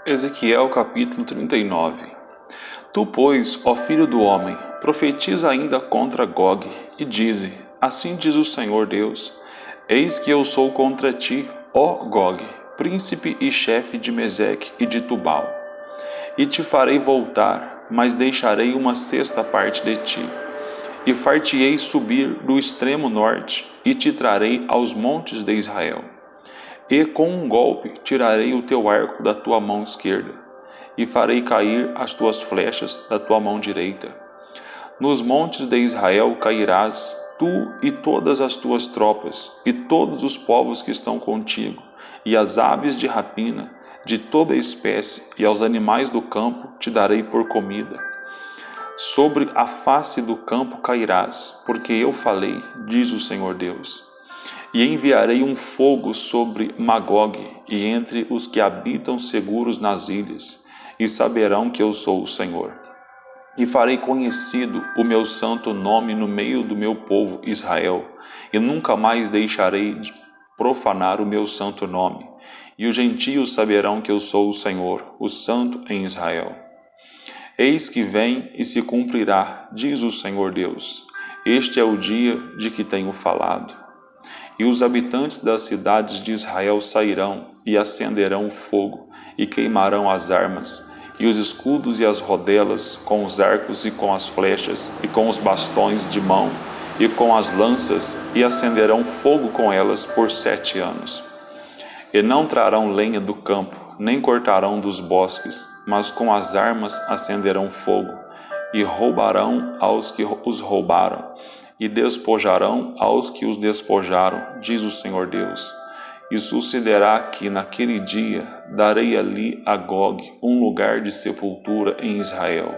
Ezequiel capítulo 39. Tu, pois, ó filho do homem, profetiza ainda contra Gog, e dize: Assim diz o Senhor Deus: Eis que eu sou contra ti, ó Gog, príncipe e chefe de Meseque e de Tubal. E te farei voltar, mas deixarei uma sexta parte de ti. E far-te-ei subir do extremo norte, e te trarei aos montes de Israel. E com um golpe tirarei o teu arco da tua mão esquerda, e farei cair as tuas flechas da tua mão direita. Nos montes de Israel cairás, tu e todas as tuas tropas, e todos os povos que estão contigo, e as aves de rapina, de toda espécie, e aos animais do campo te darei por comida. Sobre a face do campo cairás, porque eu falei, diz o Senhor Deus. E enviarei um fogo sobre Magog e entre os que habitam seguros nas ilhas, e saberão que eu sou o Senhor. E farei conhecido o meu santo nome no meio do meu povo Israel, e nunca mais deixarei de profanar o meu santo nome. E os gentios saberão que eu sou o Senhor, o Santo em Israel. Eis que vem e se cumprirá, diz o Senhor Deus. Este é o dia de que tenho falado. E os habitantes das cidades de Israel sairão e acenderão o fogo, e queimarão as armas, e os escudos e as rodelas, com os arcos e com as flechas, e com os bastões de mão, e com as lanças, e acenderão fogo com elas por 7 anos. E não trarão lenha do campo, nem cortarão dos bosques, mas com as armas acenderão fogo, e roubarão aos que os roubaram, e despojarão aos que os despojaram, diz o Senhor Deus. E sucederá que naquele dia darei ali a Gog um lugar de sepultura em Israel,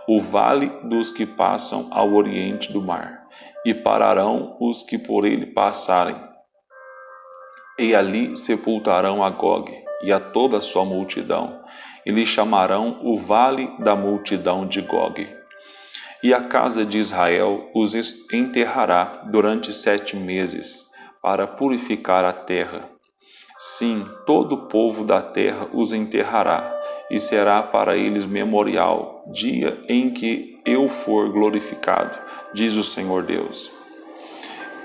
o vale dos que passam ao oriente do mar, e pararão os que por ele passarem. E ali sepultarão a Gog e a toda a sua multidão, e lhe chamarão o vale da multidão de Gog. E a casa de Israel os enterrará durante 7 meses, para purificar a terra. Sim, todo o povo da terra os enterrará, e será para eles memorial, dia em que eu for glorificado, diz o Senhor Deus.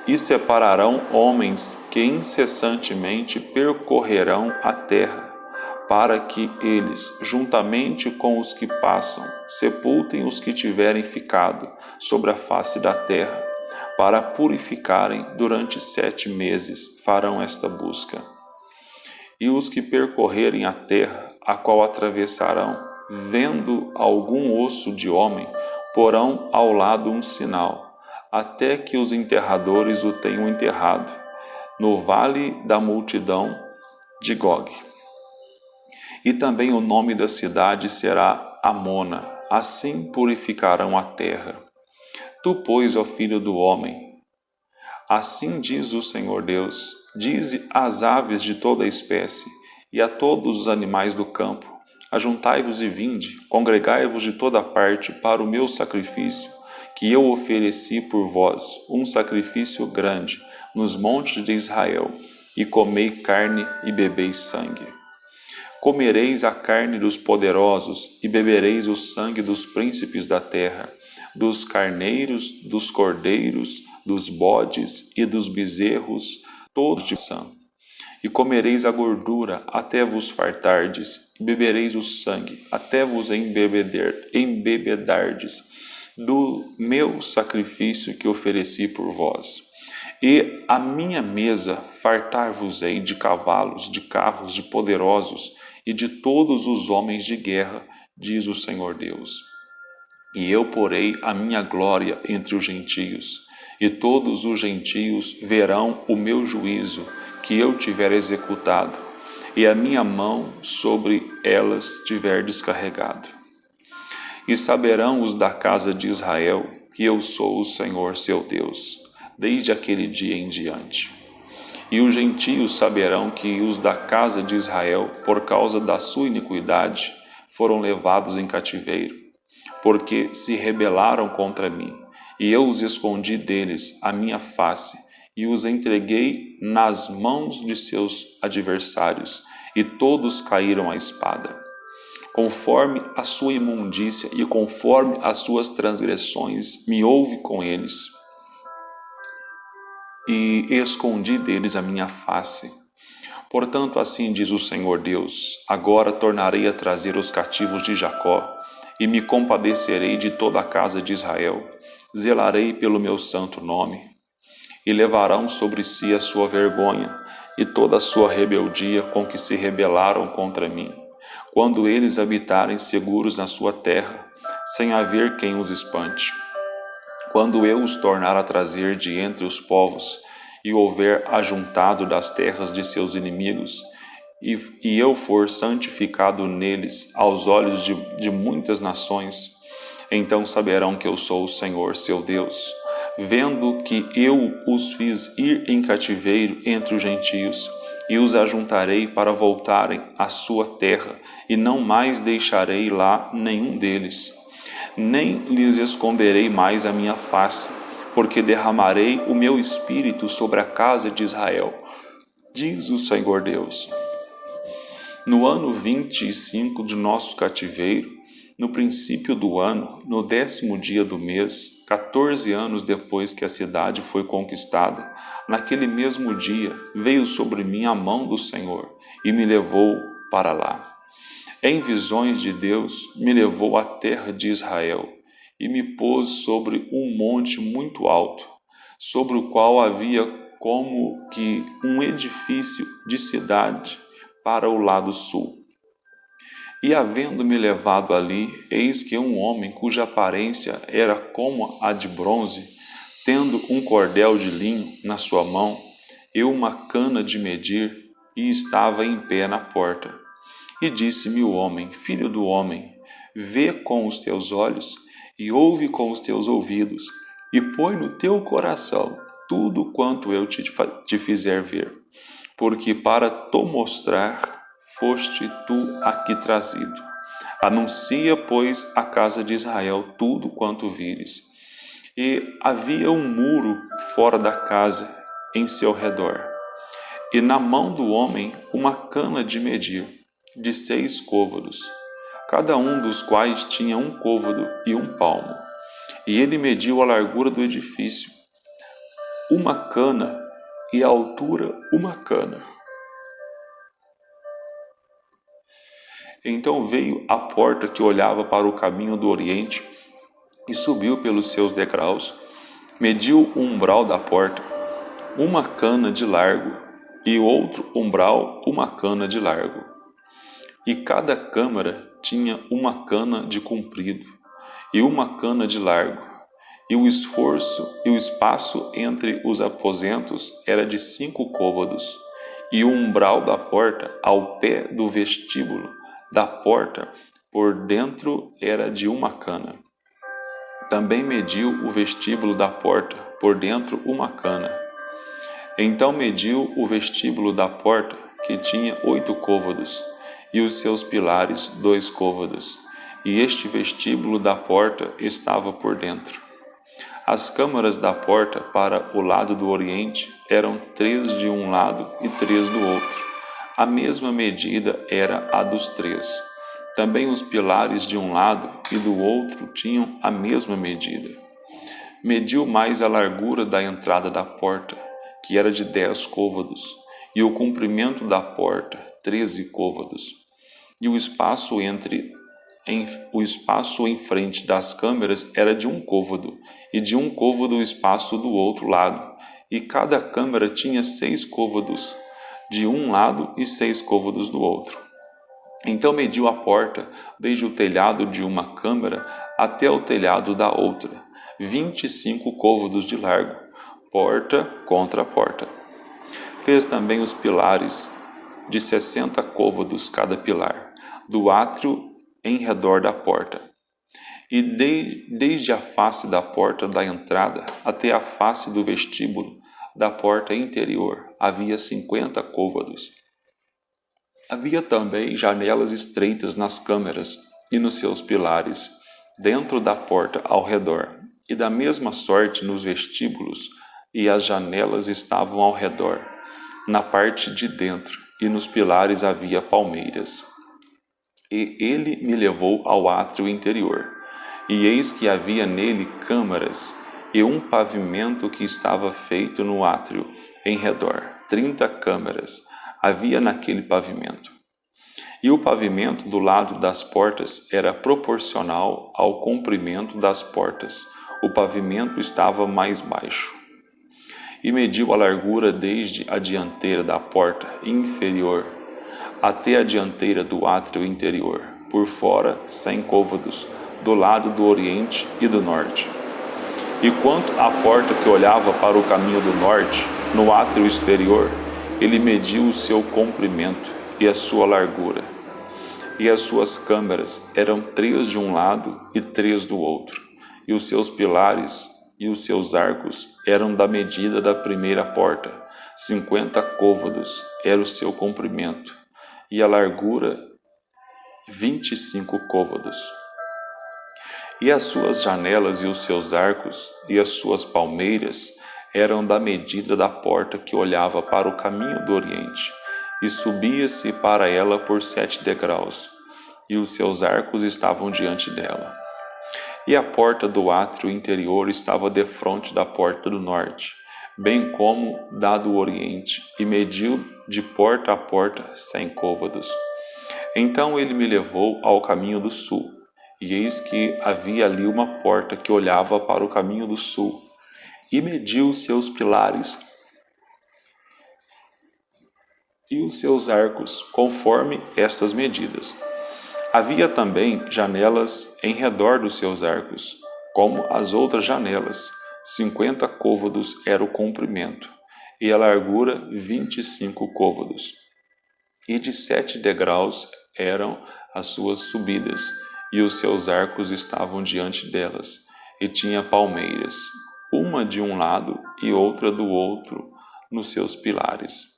E separarão homens que incessantemente percorrerão a terra, para que eles, juntamente com os que passam, sepultem os que tiverem ficado sobre a face da terra, para purificarem durante 7 meses, farão esta busca. E os que percorrerem a terra, a qual atravessarão, vendo algum osso de homem, porão ao lado um sinal, até que os enterradores o tenham enterrado, no vale da multidão de Gog. E também o nome da cidade será Amona, assim purificarão a terra. Tu, pois, ó filho do homem, assim diz o Senhor Deus, dize às aves de toda espécie e a todos os animais do campo: ajuntai-vos e vinde, congregai-vos de toda parte para o meu sacrifício, que eu ofereci por vós, um sacrifício grande, nos montes de Israel, e comei carne e bebeis sangue. Comereis a carne dos poderosos e bebereis o sangue dos príncipes da terra, dos carneiros, dos cordeiros, dos bodes e dos bezerros, todos de sangue. E comereis a gordura até vos fartardes, e bebereis o sangue até vos embebedardes do meu sacrifício que ofereci por vós. E a minha mesa fartar-vos-ei de cavalos, de carros, de poderosos e de todos os homens de guerra, diz o Senhor Deus. E eu porei a minha glória entre os gentios, e todos os gentios verão o meu juízo que eu tiver executado, e a minha mão sobre elas tiver descarregado. E saberão os da casa de Israel que eu sou o Senhor seu Deus, desde aquele dia em diante. E os gentios saberão que os da casa de Israel, por causa da sua iniquidade, foram levados em cativeiro, porque se rebelaram contra mim, e eu os escondi deles a minha face, e os entreguei nas mãos de seus adversários, e todos caíram à espada. conforme a sua imundícia e conforme as suas transgressões, me houve com eles, e escondi deles a minha face. Portanto, assim diz o Senhor Deus: agora tornarei a trazer os cativos de Jacó, e me compadecerei de toda a casa de Israel. Zelarei pelo meu santo nome, e levarão sobre si a sua vergonha e toda a sua rebeldia com que se rebelaram contra mim, quando eles habitarem seguros na sua terra, sem haver quem os espante. Quando eu os tornar a trazer de entre os povos, e houver ajuntado das terras de seus inimigos, e eu for santificado neles aos olhos de muitas nações, então saberão que eu sou o Senhor, seu Deus, vendo que eu os fiz ir em cativeiro entre os gentios, e os ajuntarei para voltarem à sua terra, e não mais deixarei lá nenhum deles, nem lhes esconderei mais a minha face, porque derramarei o meu espírito sobre a casa de Israel, diz o Senhor Deus. No ano 25 de nosso cativeiro, no princípio do ano, no 10º dia do mês, 14 anos depois que a cidade foi conquistada, naquele mesmo dia veio sobre mim a mão do Senhor e me levou para lá. Em visões de Deus, me levou à terra de Israel e me pôs sobre um monte muito alto, sobre o qual havia como que um edifício de cidade para o lado sul. E havendo-me levado ali, eis que um homem cuja aparência era como a de bronze, tendo um cordel de linho na sua mão e uma cana de medir, e estava em pé na porta. E disse-me o homem: Filho do homem, vê com os teus olhos e ouve com os teus ouvidos, e põe no teu coração tudo quanto eu te fizer ver, porque para te mostrar foste tu aqui trazido. Anuncia, pois, à casa de Israel tudo quanto vires. E havia um muro fora da casa, em seu redor, e na mão do homem uma cana de medir, de 6 côvados, cada um dos quais tinha um côvado e um palmo. E ele mediu a largura do edifício, uma cana, e a altura, uma cana. Então veio à porta que olhava para o caminho do oriente, e subiu pelos seus degraus, mediu o umbral da porta, uma cana de largo, e outro umbral, uma cana de largo. E cada câmara tinha uma cana de comprido, e uma cana de largo, e o espaço entre os aposentos era de 5 côvados, e o umbral da porta ao pé do vestíbulo da porta por dentro era de uma cana. Também mediu o vestíbulo da porta por dentro uma cana. Então mediu o vestíbulo da porta, que tinha 8 côvados, e os seus pilares 2 côvados, e este vestíbulo da porta estava por dentro. As câmaras da porta para o lado do oriente eram 3 de um lado e 3 do outro. A mesma medida era a dos 3. Também os pilares de um lado e do outro tinham a mesma medida. Mediu mais a largura da entrada da porta, que era de 10 côvados, e o comprimento da porta, 13 côvados. E o espaço em frente das câmeras era de 1 côvado, e de 1 côvado o espaço do outro lado, e cada câmara tinha 6 côvados de um lado e 6 côvados do outro. Então mediu a porta desde o telhado de uma câmara até o telhado da outra, 25 côvados de largo, porta contra porta. Fez também os pilares de 60 côvados cada pilar, do átrio em redor da porta. E desde a face da porta da entrada até a face do vestíbulo da porta interior havia 50 côvados. Havia também janelas estreitas nas câmeras e nos seus pilares, dentro da porta ao redor, e da mesma sorte nos vestíbulos, e as janelas estavam ao redor, na parte de dentro, e nos pilares havia palmeiras. E ele me levou ao átrio interior, e eis que havia nele câmaras, e um pavimento que estava feito no átrio em redor. 30 câmaras havia naquele pavimento. E o pavimento do lado das portas era proporcional ao comprimento das portas. O pavimento estava mais baixo. E mediu a largura desde a dianteira da porta inferior até a dianteira do átrio interior, por fora 100 côvados, do lado do oriente e do norte. E quanto à porta que olhava para o caminho do norte, no átrio exterior, ele mediu o seu comprimento e a sua largura. E as suas câmaras eram 3 de um lado e 3 do outro, e os seus pilares e os seus arcos eram da medida da primeira porta. 50 côvados era o seu comprimento, e a largura 25 côvados. E as suas janelas e os seus arcos e as suas palmeiras eram da medida da porta que olhava para o caminho do oriente, e subia-se para ela por 7 degraus, e os seus arcos estavam diante dela. E a porta do átrio interior estava defronte da porta do norte, bem como da do oriente, e mediu de porta a porta 100 côvados. Então ele me levou ao caminho do sul, e eis que havia ali uma porta que olhava para o caminho do sul, e mediu os seus pilares e os seus arcos, conforme estas medidas. Havia também janelas em redor dos seus arcos, como as outras janelas. 50 côvados era o comprimento, e a largura 25 côvados. E de 7 degraus eram as suas subidas, e os seus arcos estavam diante delas, e tinha palmeiras, uma de um lado e outra do outro, nos seus pilares.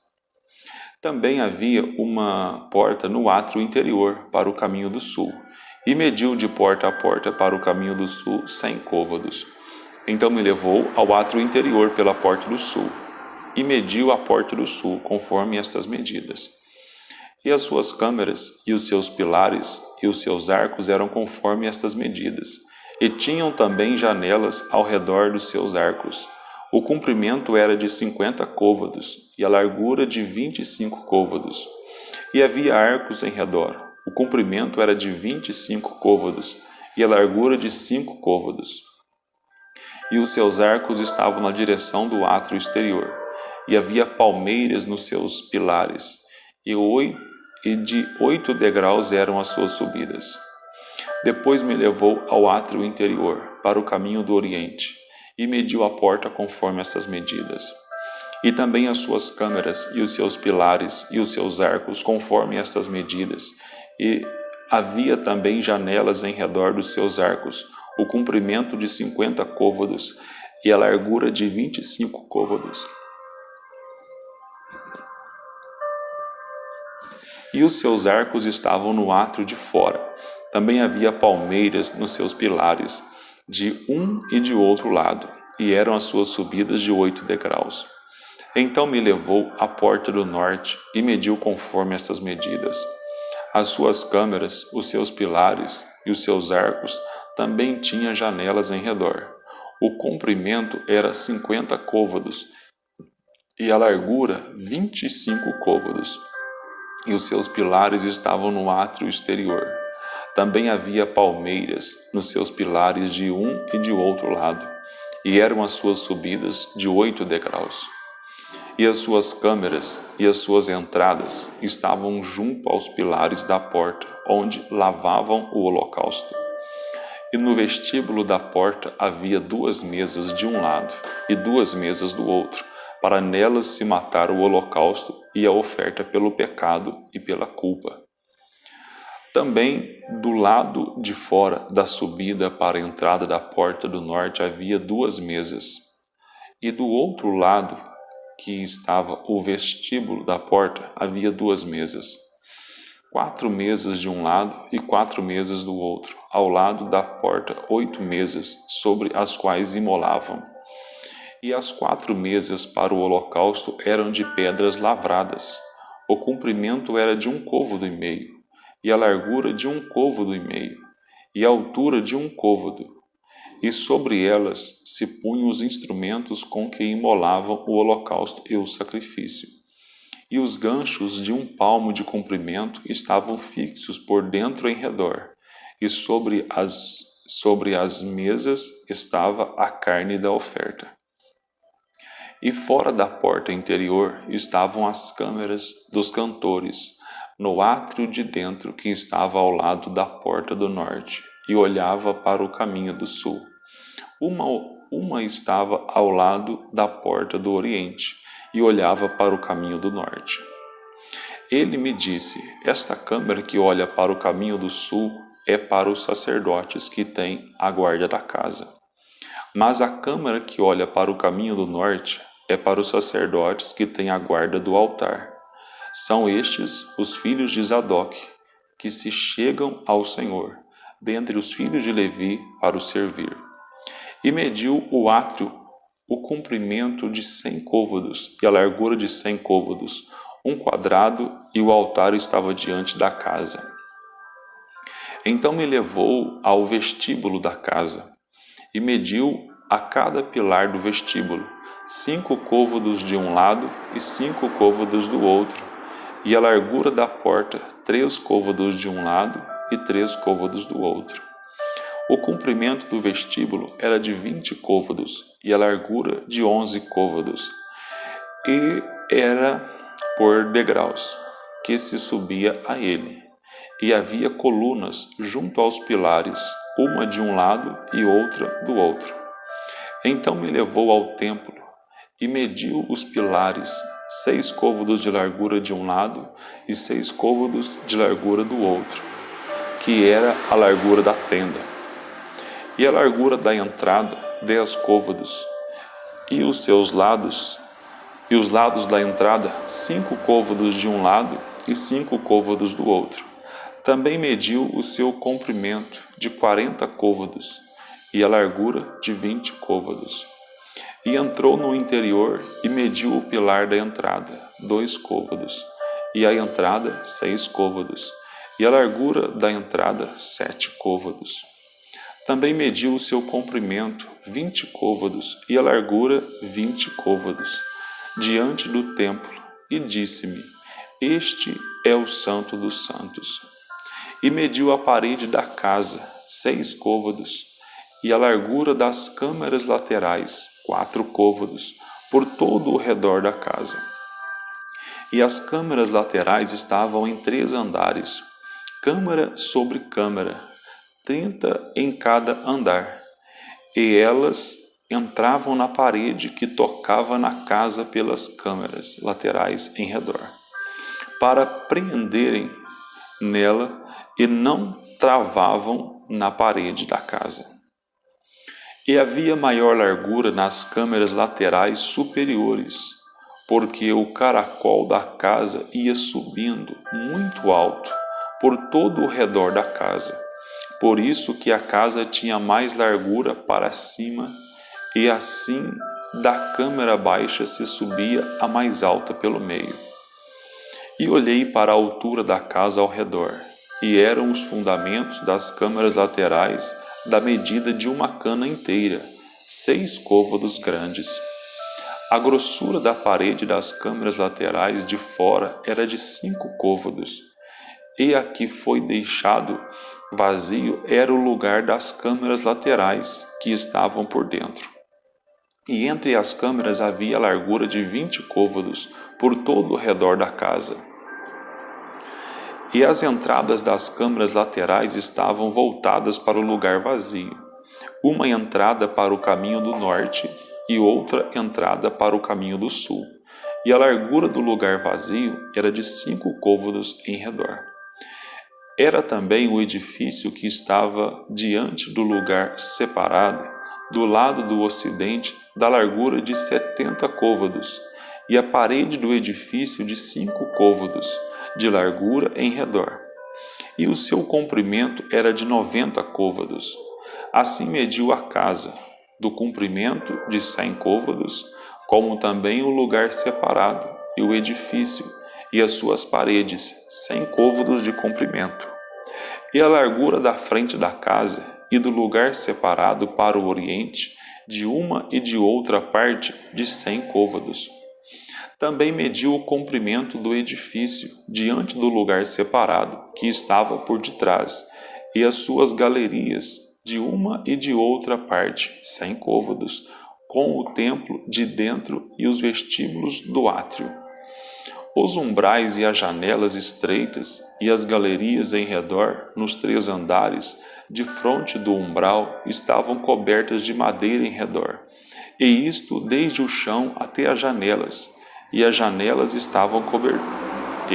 Também havia uma porta no átrio interior para o caminho do sul, e mediu de porta a porta para o caminho do sul 100 côvados. Então me levou ao átrio interior pela porta do sul, e mediu a porta do sul conforme estas medidas. E as suas câmaras, e os seus pilares, e os seus arcos eram conforme estas medidas, e tinham também janelas ao redor dos seus arcos. O comprimento era de 50 côvados, e a largura de 25 côvados. E havia arcos em redor. O comprimento era de 25 côvados, e a largura de 5 côvados. E os seus arcos estavam na direção do átrio exterior. E havia palmeiras nos seus pilares, e de 8 degraus eram as suas subidas. Depois me levou ao átrio interior, para o caminho do oriente, e mediu a porta conforme essas medidas. E também as suas câmaras, e os seus pilares, e os seus arcos, conforme estas medidas. E havia também janelas em redor dos seus arcos, o comprimento de 50 côvados, e a largura de 25 côvados. E os seus arcos estavam no átrio de fora. Também havia palmeiras nos seus pilares, de um e de outro lado, e eram as suas subidas de 8 degraus. Então me levou à porta do norte e mediu conforme estas medidas. As suas câmaras, os seus pilares e os seus arcos também tinham janelas em redor. O comprimento era 50 côvados e a largura 25 côvados. E os seus pilares estavam no átrio exterior. Também havia palmeiras nos seus pilares de um e de outro lado, e eram as suas subidas de 8 degraus. E as suas câmaras e as suas entradas estavam junto aos pilares da porta, onde lavavam o holocausto. E no vestíbulo da porta havia 2 mesas de um lado e 2 mesas do outro, para nelas se matar o holocausto e a oferta pelo pecado e pela culpa. Também do lado de fora da subida para a entrada da porta do norte havia 2 mesas, e do outro lado, que estava o vestíbulo da porta, havia 2 mesas. 4 mesas de um lado e 4 mesas do outro, ao lado da porta 8 mesas, sobre as quais imolavam. E as 4 mesas para o holocausto eram de pedras lavradas. O comprimento era de 1 côvado e meio, e a largura de 1,5 côvado, e a altura de 1 côvado, e sobre elas se punham os instrumentos com que imolavam o holocausto e o sacrifício. E os ganchos de 1 palmo de comprimento estavam fixos por dentro em redor, e sobre as mesas estava a carne da oferta. E fora da porta interior estavam as câmeras dos cantores, no átrio de dentro que estava ao lado da porta do norte, e olhava para o caminho do sul. Uma estava ao lado da porta do oriente, e olhava para o caminho do norte. Ele me disse: esta câmara que olha para o caminho do sul é para os sacerdotes que têm a guarda da casa. Mas a câmara que olha para o caminho do norte é para os sacerdotes que têm a guarda do altar. São estes os filhos de Zadok, que se chegam ao Senhor, dentre os filhos de Levi, para o servir. E mediu o átrio, o comprimento de 100 côvados e a largura de 100 côvados, 1 quadrado, e o altar estava diante da casa. Então me levou ao vestíbulo da casa, e mediu a cada pilar do vestíbulo, 5 côvados de um lado e 5 côvados do outro, e a largura da porta, 3 côvados de um lado e 3 côvados do outro. O comprimento do vestíbulo era de 20 côvados, e a largura de 11 côvados, e era por degraus que se subia a ele. E havia colunas junto aos pilares, uma de um lado e outra do outro. Então me levou ao templo e mediu os pilares, 6 côvados de largura de um lado e 6 côvados de largura do outro, que era a largura da tenda. E a largura da entrada, 10 côvados, e os seus lados, e os lados da entrada, 5 côvados de um lado e 5 côvados do outro. Também mediu o seu comprimento de 40 côvados e a largura de 20 côvados. E entrou no interior e mediu o pilar da entrada, 2 côvados, e a entrada 6 côvados, e a largura da entrada 7 côvados. Também mediu o seu comprimento 20 côvados e a largura 20 côvados, diante do templo, e disse-me: este é o Santo dos Santos. E mediu a parede da casa, 6 côvados, e a largura das câmaras laterais, 4 côvados, por todo o redor da casa. E as câmaras laterais estavam em 3 andares, câmara sobre câmara, 30 em cada andar, e elas entravam na parede que tocava na casa pelas câmaras laterais em redor, para prenderem nela, e não travavam na parede da casa. E havia maior largura nas câmaras laterais superiores, porque o caracol da casa ia subindo muito alto por todo o redor da casa. Por isso que a casa tinha mais largura para cima, e assim da câmara baixa se subia a mais alta pelo meio. E olhei para a altura da casa ao redor, e eram os fundamentos das câmaras laterais da medida de uma cana inteira, 6 côvados grandes. A grossura da parede das câmaras laterais de fora era de 5 côvados, e a que foi deixado vazio era o lugar das câmaras laterais que estavam por dentro. E entre as câmaras havia a largura de 20 côvados por todo o redor da casa. E as entradas das câmaras laterais estavam voltadas para o lugar vazio, uma entrada para o caminho do norte e outra entrada para o caminho do sul, e a largura do lugar vazio era de 5 côvados em redor. Era também o edifício que estava diante do lugar separado, do lado do ocidente, da largura de 70 côvados, e a parede do edifício de 5 côvados, de largura em redor, e o seu comprimento era de 90 côvados. Assim mediu a casa, do comprimento de 100 côvados, como também o lugar separado e o edifício, e as suas paredes 100 côvados de comprimento. E a largura da frente da casa e do lugar separado para o oriente, de uma e de outra parte, de 100 côvados. Também mediu o comprimento do edifício diante do lugar separado, que estava por detrás, e as suas galerias, de uma e de outra parte, 100 côvados, com o templo de dentro e os vestíbulos do átrio. Os umbrais e as janelas estreitas e as galerias em redor, nos 3 andares, de fronte do umbral, estavam cobertas de madeira em redor, e isto desde o chão até as janelas, e as janelas estavam cobertas.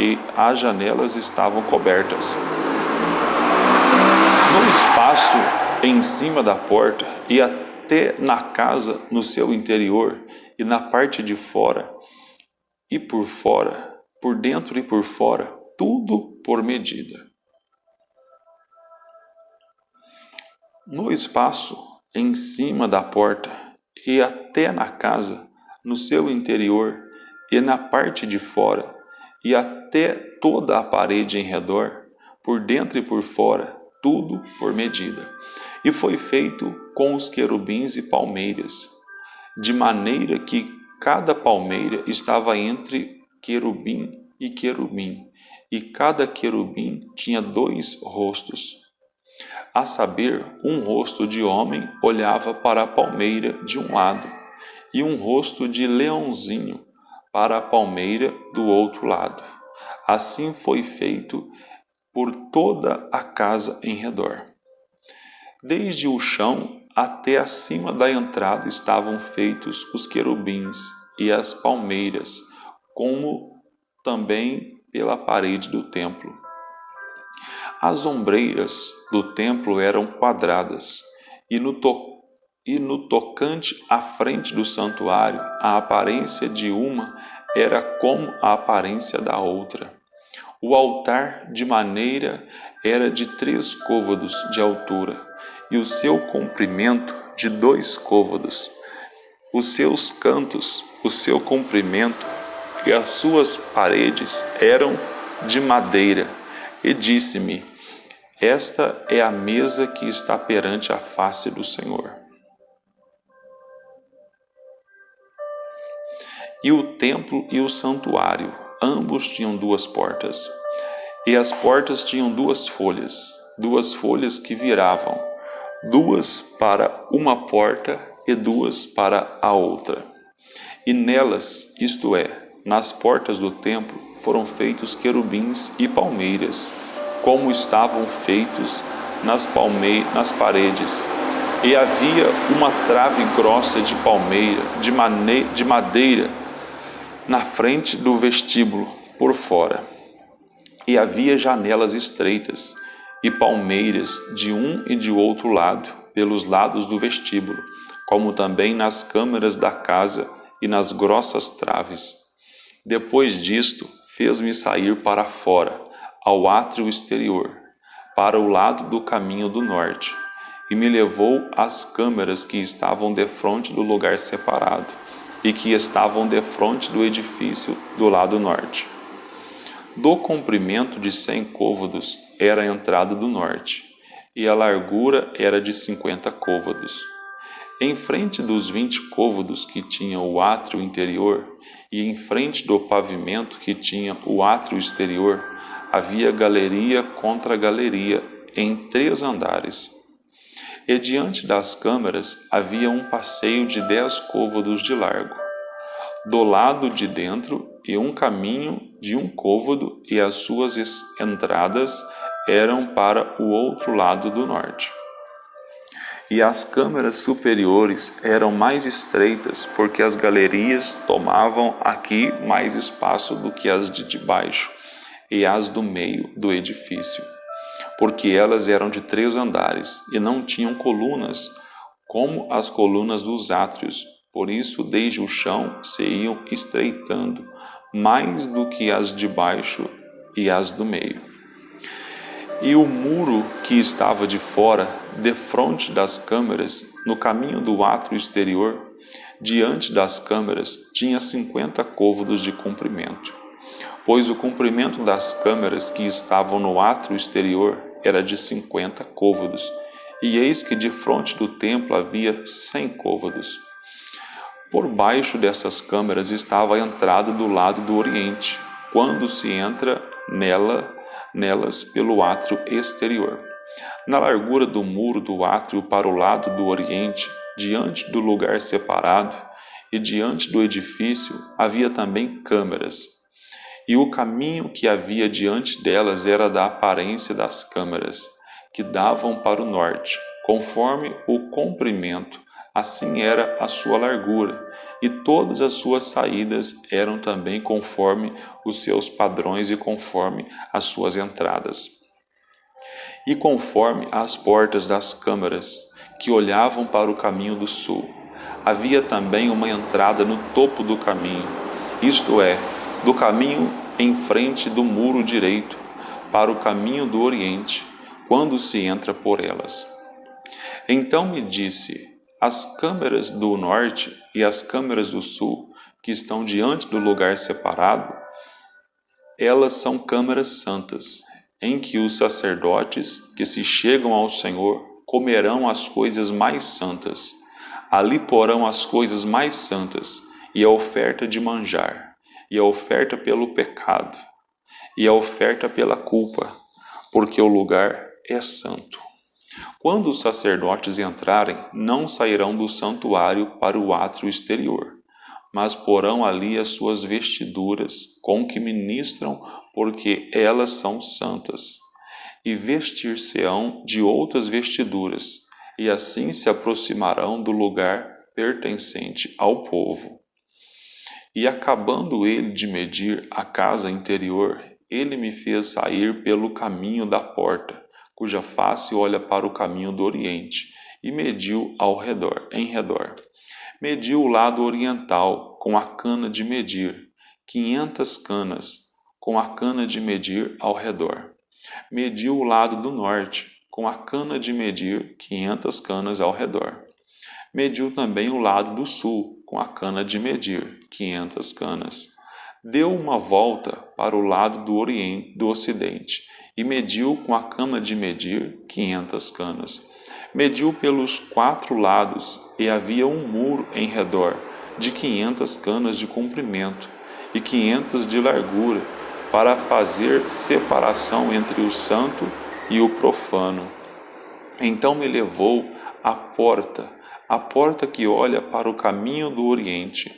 No espaço em cima da porta e até na casa no seu interior e na parte de fora e por fora, por dentro e por fora, tudo por medida. No espaço em cima da porta e até na casa no seu interior e na parte de fora e até toda a parede em redor, por dentro e por fora, tudo por medida. E foi feito com os querubins e palmeiras, de maneira que cada palmeira estava entre querubim, e cada querubim tinha 2 rostos. A saber, um rosto de homem olhava para a palmeira de um lado, e um rosto de leãozinho para a palmeira do outro lado. Assim foi feito por toda a casa em redor. Desde o chão até acima da entrada estavam feitos os querubins e as palmeiras, como também pela parede do templo. As ombreiras do templo eram quadradas, e no tocante à frente do santuário, a aparência de uma era como a aparência da outra. O altar de maneira era de 3 côvados de altura, e o seu comprimento de 2 côvados. Os seus cantos, o seu comprimento e as suas paredes eram de madeira. E disse-me: esta é a mesa que está perante a face do Senhor. E o templo e o santuário, ambos tinham 2 portas. E as portas tinham 2 folhas que viravam, 2 para uma porta e 2 para a outra. E nelas, isto é, nas portas do templo, foram feitos querubins e palmeiras, como estavam feitos nas paredes. E havia uma trave grossa de palmeira, de madeira, na frente do vestíbulo, por fora. E havia janelas estreitas e palmeiras de um e de outro lado, pelos lados do vestíbulo, como também nas câmaras da casa e nas grossas traves. Depois disto, fez-me sair para fora, ao átrio exterior, para o lado do caminho do norte, e me levou às câmaras que estavam defronte do lugar separado, e que estavam defronte do edifício do lado norte. Do comprimento de 100 côvados era a entrada do norte, e a largura era de 50 côvados. Em frente dos 20 côvados que tinha o átrio interior, e em frente do pavimento que tinha o átrio exterior, havia galeria contra galeria, em 3 andares. E diante das câmaras havia um passeio de 10 côvados de largo, do lado de dentro, e um caminho de 1 côvado, e as suas entradas eram para o outro lado do norte. E as câmaras superiores eram mais estreitas, porque as galerias tomavam aqui mais espaço do que as de baixo e as do meio do edifício, porque elas eram de 3 andares e não tinham colunas, como as colunas dos átrios. Por isso, desde o chão se iam estreitando mais do que as de baixo e as do meio. E o muro que estava de fora, defronte das câmaras, no caminho do átrio exterior, diante das câmaras, tinha 50 côvados de comprimento. pois o comprimento das câmaras que estavam no átrio exterior era de 50 côvados, e eis que de fronte do templo havia 100 côvados. Por baixo dessas câmaras estava a entrada do lado do oriente, quando se entra nelas pelo átrio exterior. Na largura do muro do átrio para o lado do oriente, diante do lugar separado e diante do edifício, havia também câmaras. E o caminho que havia diante delas era da aparência das câmaras, que davam para o norte, conforme o comprimento, assim era a sua largura, e todas as suas saídas eram também conforme os seus padrões e conforme as suas entradas. E conforme as portas das câmaras, que olhavam para o caminho do sul, havia também uma entrada no topo do caminho, isto é, do caminho em frente do muro direito, para o caminho do oriente, quando se entra por elas. Então me disse: as câmaras do norte e as câmaras do sul, que estão diante do lugar separado, elas são câmaras santas, em que os sacerdotes que se chegam ao Senhor comerão as coisas mais santas. Ali porão as coisas mais santas, e a oferta de manjar, e a oferta pelo pecado, e a oferta pela culpa, porque o lugar é santo. Quando os sacerdotes entrarem, não sairão do santuário para o átrio exterior, mas porão ali as suas vestiduras com que ministram, porque elas são santas, e vestir-se-ão de outras vestiduras, e assim se aproximarão do lugar pertencente ao povo. E acabando ele de medir a casa interior, ele me fez sair pelo caminho da porta, cuja face olha para o caminho do oriente, e mediu em redor. Mediu o lado oriental com a cana de medir, 500 canas, com a cana de medir ao redor. Mediu o lado do norte, com a cana de medir, 500 canas ao redor. Mediu também o lado do sul, com a cana de medir, 500 canas. Deu uma volta para o lado do ocidente, e mediu com a cana de medir, 500 canas. Mediu pelos 4 lados, e havia um muro em redor, de 500 canas de comprimento, e 500 de largura, para fazer separação entre o santo e o profano. Então me levou à porta que olha para o caminho do oriente,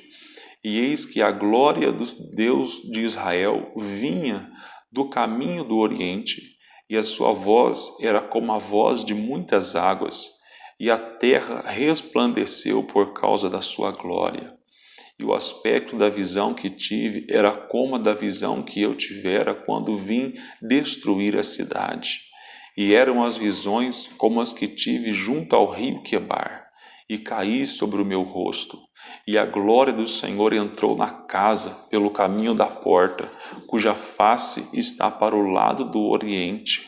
e eis que a glória do Deus de Israel vinha do caminho do oriente, e a sua voz era como a voz de muitas águas, e a terra resplandeceu por causa da sua glória. E o aspecto da visão que tive era como a da visão que eu tivera quando vim destruir a cidade. E eram as visões como as que tive junto ao rio Quebar, e caí sobre o meu rosto. E a glória do Senhor entrou na casa pelo caminho da porta, cuja face está para o lado do oriente.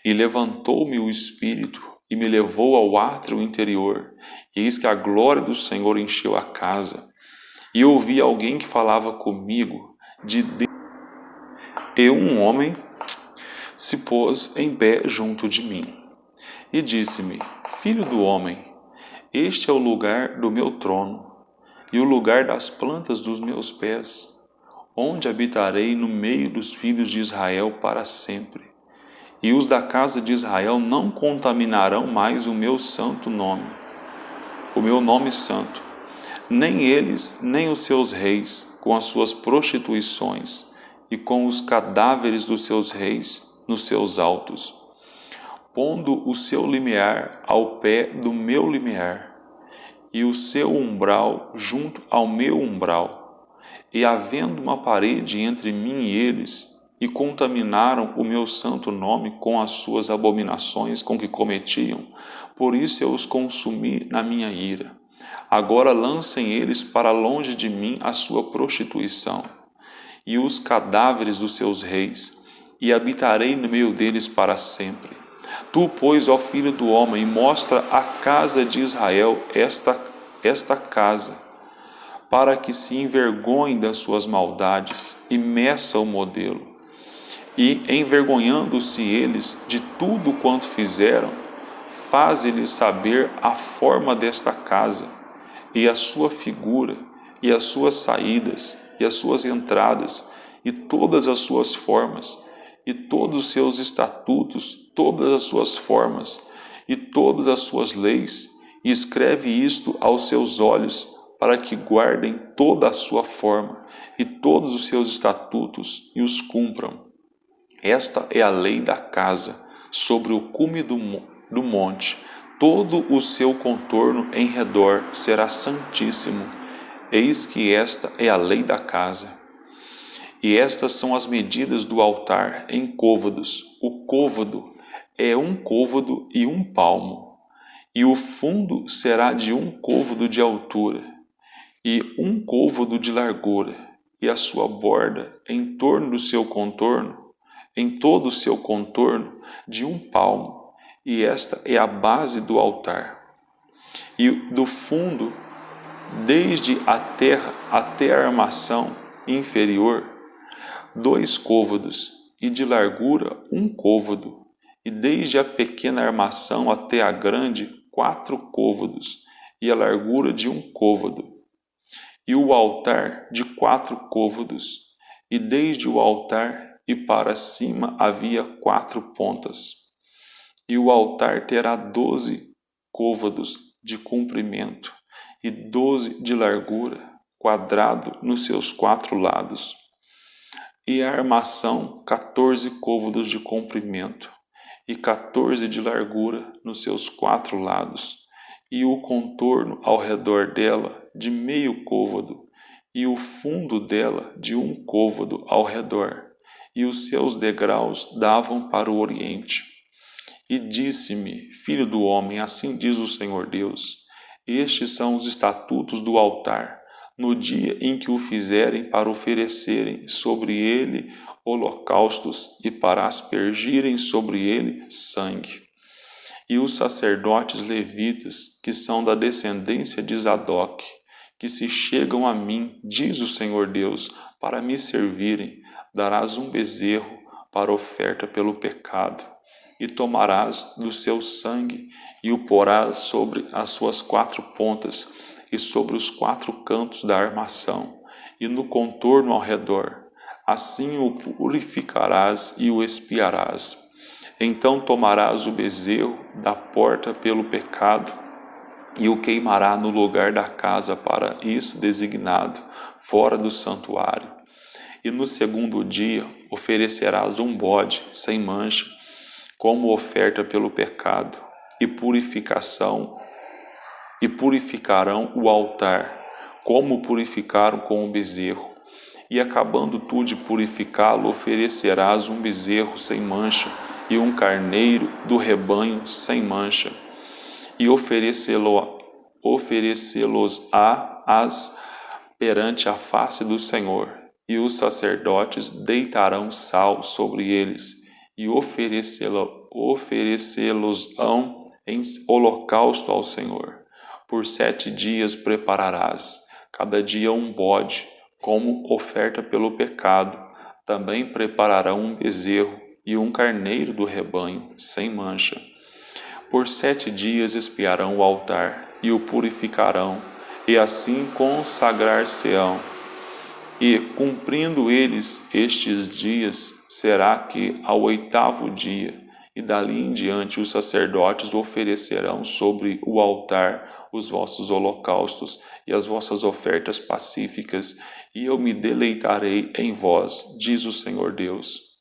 E levantou-me o Espírito e me levou ao átrio interior. E eis que a glória do Senhor encheu a casa. E ouvi alguém que falava comigo de Deus. E um homem se pôs em pé junto de mim e disse-me: Filho do homem, este é o lugar do meu trono e o lugar das plantas dos meus pés, onde habitarei no meio dos filhos de Israel para sempre. E os da casa de Israel não contaminarão mais o meu santo nome, o meu nome santo, nem eles, nem os seus reis, com as suas prostituições e com os cadáveres dos seus reis nos seus altos, pondo o seu limiar ao pé do meu limiar, e o seu umbral junto ao meu umbral, e havendo uma parede entre mim e eles, e contaminaram o meu santo nome com as suas abominações com que cometiam, por isso eu os consumi na minha ira. Agora lancem eles para longe de mim a sua prostituição, e os cadáveres dos seus reis, e habitarei no meio deles para sempre. Tu, pois, ó filho do homem, mostra a casa de Israel esta casa, para que se envergonhem das suas maldades e meça o modelo. E, envergonhando-se eles de tudo quanto fizeram, faze-lhes saber a forma desta casa, e a sua figura, e as suas saídas, e as suas entradas, e todas as suas formas, e todos os seus estatutos, todas as suas formas, e todas as suas leis, e escreve isto aos seus olhos, para que guardem toda a sua forma, e todos os seus estatutos, e os cumpram. Esta é a lei da casa, sobre o cume do monte. Todo o seu contorno em redor será santíssimo. Eis que esta é a lei da casa. E estas são as medidas do altar em côvados. O côvado é 1 côvado e 1 palmo. E o fundo será de 1 côvado de altura, e 1 côvado de largura, e a sua borda em torno do seu contorno, em todo o seu contorno, de 1 palmo, e esta é a base do altar. E do fundo, desde a terra até a armação inferior, 2 côvados, e de largura 1 côvado, e desde a pequena armação até a grande, 4 côvados, e a largura de 1 côvado. E o altar de 4 côvados, e desde o altar e para cima havia 4 pontas. E o altar terá 12 côvados de comprimento e 12 de largura, quadrado nos seus 4 lados. E a armação 14 côvados de comprimento e 14 de largura nos seus 4 lados, e o contorno ao redor dela de meio côvado, e o fundo dela de 1 côvado ao redor, e os seus degraus davam para o oriente. E disse-me: Filho do homem, assim diz o Senhor Deus: estes são os estatutos do altar, no dia em que o fizerem para oferecerem sobre ele holocaustos e para aspergirem sobre ele sangue. E os sacerdotes levitas, que são da descendência de Zadoque, que se chegam a mim, diz o Senhor Deus, para me servirem, darás um bezerro para oferta pelo pecado, e tomarás do seu sangue e o porás sobre as suas 4 pontas e sobre os 4 cantos da armação e no contorno ao redor. Assim o purificarás e o expiarás. Então tomarás o bezerro da porta pelo pecado e o queimará no lugar da casa para isso designado, fora do santuário. E no 2º dia oferecerás um bode sem mancha, como oferta pelo pecado, e purificarão o altar, como purificaram com o bezerro. E acabando tu de purificá-lo, oferecerás um bezerro sem mancha e um carneiro do rebanho sem mancha, e oferecê-los-ás perante a face do Senhor. E os sacerdotes deitarão sal sobre eles, e oferecê-los-ão em holocausto ao Senhor. Por 7 dias prepararás, cada dia um bode, como oferta pelo pecado. Também prepararão um bezerro e um carneiro do rebanho, sem mancha. Por 7 dias expiarão o altar e o purificarão, e assim consagrar-se-ão. E, cumprindo eles estes dias, será que ao 8º dia, e dali em diante os sacerdotes oferecerão sobre o altar os vossos holocaustos e as vossas ofertas pacíficas, e eu me deleitarei em vós, diz o Senhor Deus.